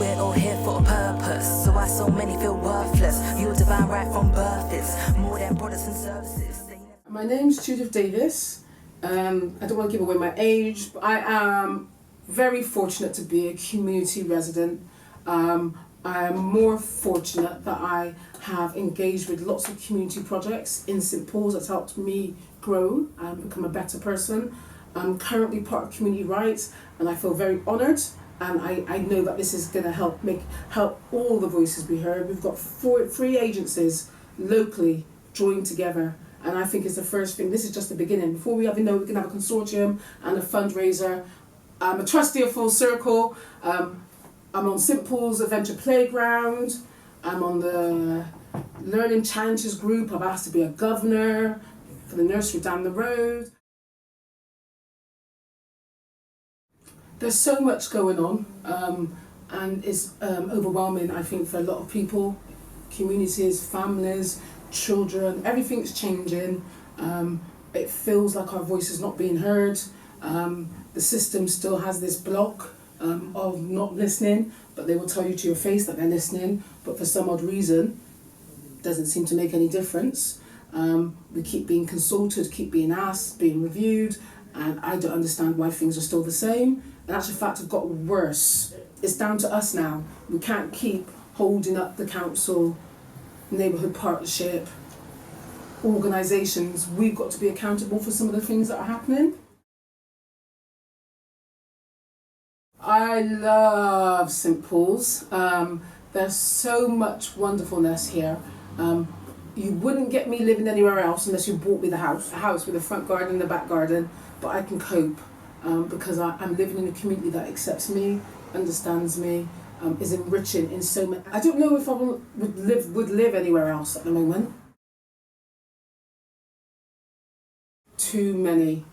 we're all here for a purpose. So why so many feel worthless? Your divine right from birth is more than products and services. My name's Judith Davis. I don't want to give away my age, but I am very fortunate to be a community resident. I am more fortunate that I have engaged with lots of community projects in St Paul's that's helped me grow and become a better person. I'm currently part of Community Rights and I feel very honoured, and I know that this is going to help all the voices be heard. We've got three agencies locally joined together, and I think it's the first thing. This is just the beginning. Before we ever know, we can have a consortium and a fundraiser. I'm a trustee of Full Circle. I'm on St Paul's Adventure Playground. I'm on the Learning Challenges group. I've asked to be a governor for the nursery down the road. There's so much going on, and it's overwhelming, I think, for a lot of people, communities, families, children. Everything's changing. It feels like our voice is not being heard. The system still has this block of not listening, but they will tell you to your face that they're listening, but for some odd reason, doesn't seem to make any difference. We keep being consulted, keep being asked, being reviewed, and I don't understand why things are still the same. And actually, in fact, have got worse. It's down to us now. We can't keep holding up the council, neighbourhood partnership, organisations. We've got to be accountable for some of the things that are happening. I love St Paul's. There's so much wonderfulness here. You wouldn't get me living anywhere else unless you bought me a house with a front garden and a back garden, but I can cope because I'm living in a community that accepts me, understands me, is enriching in so many. I don't know if I would live anywhere else at the moment. Too many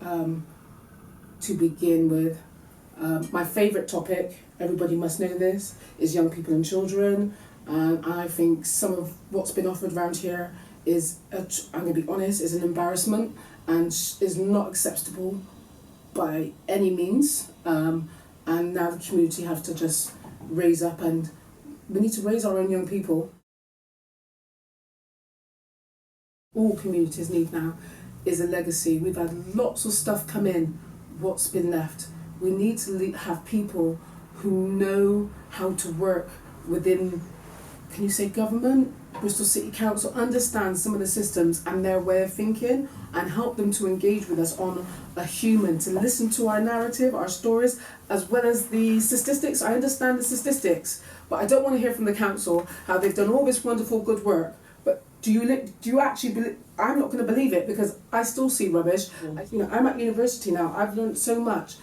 to begin with. My favourite topic, everybody must know this, is young people and children. And I think some of what's been offered around here is, I'm going to be honest, is an embarrassment and is not acceptable by any means. And now the community have to just raise up, and we need to raise our own young people. All communities need now is a legacy. We've had lots of stuff come in. What's been left? We need to have people who know how to work within, can you say government? Bristol City Council, understand some of the systems and their way of thinking, and help them to engage with us on a human, to listen to our narrative, our stories, as well as the statistics. I understand the statistics, but I don't want to hear from the council how they've done all this wonderful good work. But do you actually believe? I'm not going to believe it, because I still see rubbish. I'm at university now. I've learned so much.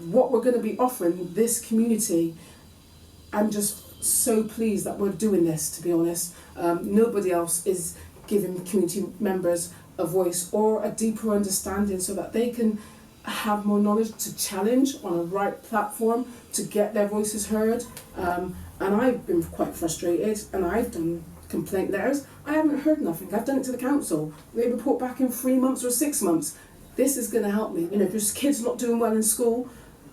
What we're going to be offering this community, I'm just so pleased that we're doing this, to be honest. Nobody else is giving community members a voice or a deeper understanding so that they can have more knowledge to challenge on a right platform to get their voices heard. And I've been quite frustrated, and I've done complaint letters. I haven't heard nothing. I've done it to the council. They report back in 3 months or 6 months. This is going to help me. If there's kids not doing well in school,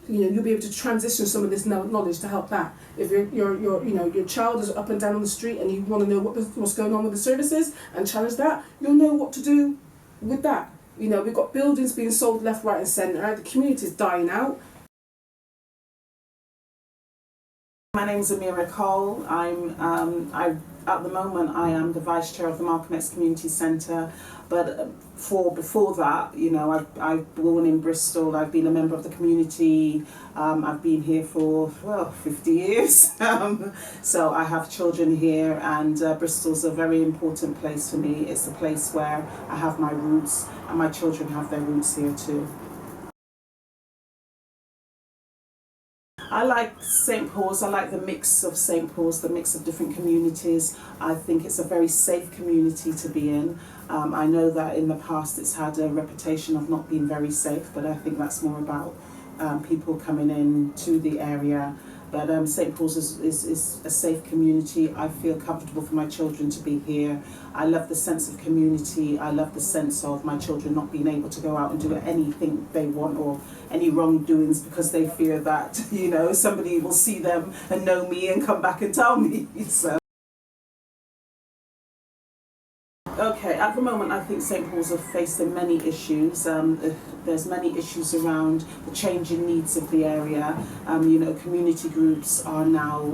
you'll be able to transition some of this knowledge to help that. If your child is up and down on the street and you want to know what's going on with the services and challenge that, you'll know what to do with that. We've got buildings being sold left, right and centre. The community is dying out. My name is Amira Cole. At the moment I am the Vice Chair of the Malcolm X Community Centre, but before that, I've born in Bristol. I've been a member of the community. I've been here for 50 years. So I have children here, and Bristol's a very important place for me. It's a place where I have my roots, and my children have their roots here too. I like St Paul's. I like the mix of St Paul's, the mix of different communities. I think it's a very safe community to be in. I know that in the past it's had a reputation of not being very safe, but I think that's more about people coming in to the area. But St Paul's is a safe community. I feel comfortable for my children to be here. I love the sense of community. I love the sense of my children not being able to go out and do anything they want or any wrongdoings because they fear that, you know, somebody will see them and know me and come back and tell me. So. Okay, at the moment I think St Paul's are facing many issues. There's many issues around the changing needs of the area. You know, community groups are now,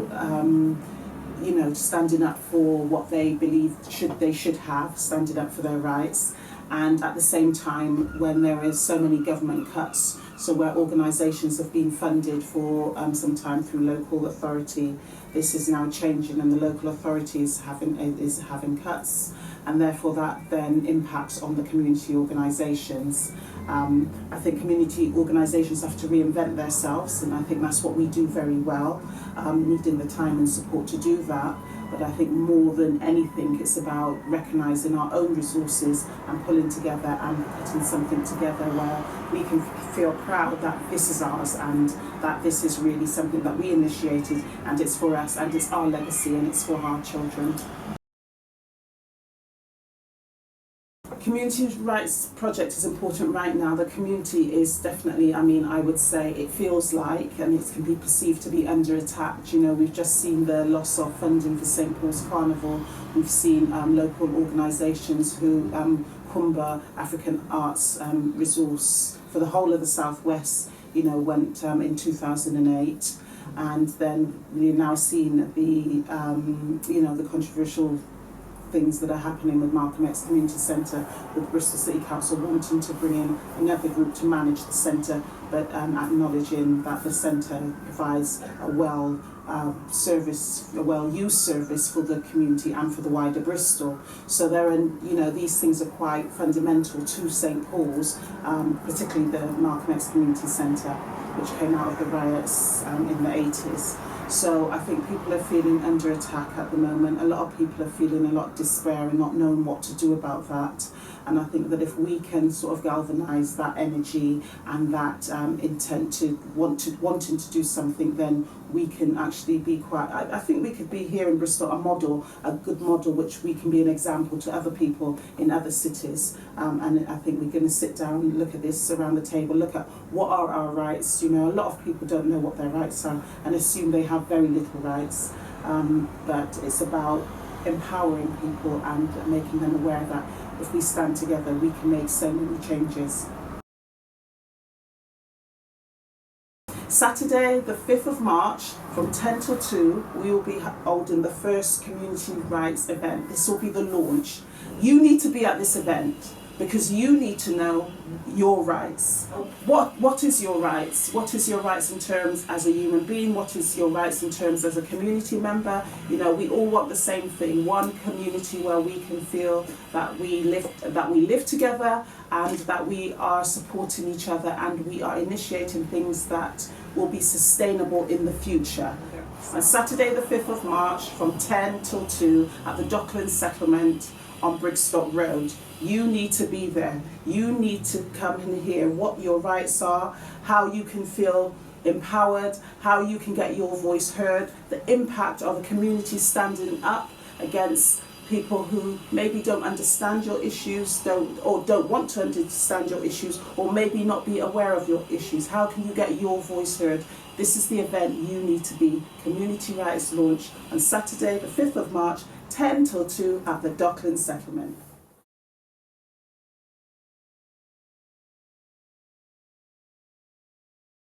you know, standing up for what they believe they should have, standing up for their rights. And at the same time, when there is so many government cuts, so where organisations have been funded for some time through local authority, this is now changing, and the local authority is having cuts, and therefore that then impacts on the community organisations. I think community organisations have to reinvent themselves, and I think that's what we do very well, needing the time and support to do that. But I think more than anything, it's about recognising our own resources and pulling together and putting something together where we can feel proud that this is ours and that this is really something that we initiated, and it's for us and it's our legacy and it's for our children. Community rights project is important right now. The community is definitely, I mean, I would say it feels like, and it can be perceived to be under attack. You know, we've just seen the loss of funding for St Paul's Carnival. We've seen local organisations who, Kumba, African Arts Resource, for the whole of the Southwest, you know, went in 2008. And then we're now seeing the, you know, the controversial things that are happening with Malcolm X Community Centre, with Bristol City Council wanting to bring in another group to manage the centre, but acknowledging that the centre provides a well-used service for the community and for the wider Bristol. So there are, you know, these things are quite fundamental to St Paul's, particularly the Malcolm X Community Centre, which came out of the riots in the 80s. So I think people are feeling under attack at the moment. A lot of people are feeling a lot of despair and not knowing what to do about that. And I think that if we can sort of galvanise that energy and that intent to wanting to do something, then we can actually be quite. I think we could be here in Bristol a good model, which we can be an example to other people in other cities. And I think we're going to sit down and look at this around the table, look at what are our rights. You know, a lot of people don't know what their rights are and assume they have very little rights. But it's about empowering people and making them aware that if we stand together, we can make so many changes. Saturday, the 5th of March, from 10 till 2, we will be holding the first community rights event. This will be the launch. You need to be at this event because you need to know your rights. What is your rights? What is your rights in terms as a human being? What is your rights in terms as a community member? You know, we all want the same thing, one community where we can feel that we live together and that we are supporting each other and we are initiating things that will be sustainable in the future. On Saturday the 5th of March from 10 till 2 at the Docklands Settlement on Bristol Road. You need to be there. You need to come and hear what your rights are, how you can feel empowered, how you can get your voice heard, the impact of a community standing up against people who maybe don't understand your issues, don't want to understand your issues, or maybe not be aware of your issues. How can you get your voice heard? This is the event you need to be. Community Rights launch on Saturday the 5th of March, 10 till 2 at the Docklands Settlement.